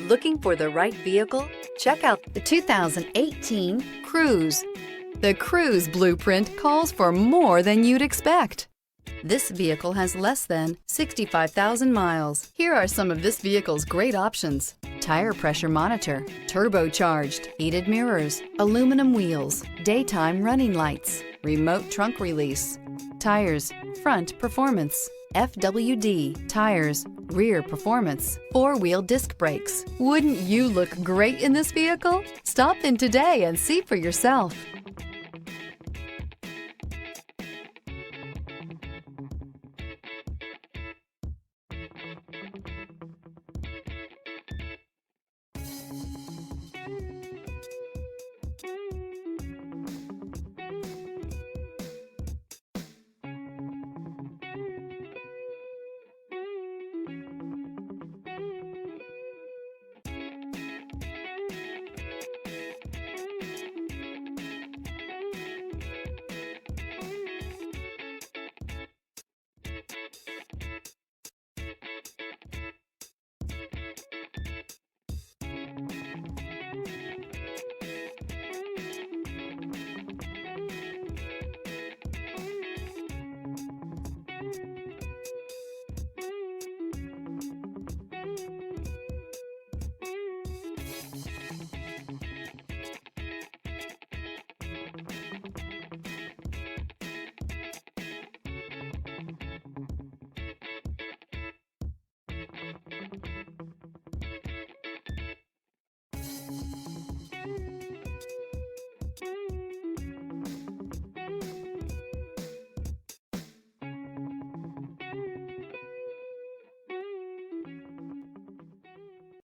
Looking for the right vehicle? Check out the 2018 Cruze. The Cruze blueprint calls for more than you'd expect. This vehicle has less than 65,000 miles. Here are some of this vehicle's great options: tire pressure monitor, turbocharged, heated mirrors, aluminum wheels, daytime running lights, remote trunk release, tires, front performance, FWD, tires, rear performance, four-wheel disc brakes. Wouldn't you look great in this vehicle? Stop in today and see for yourself.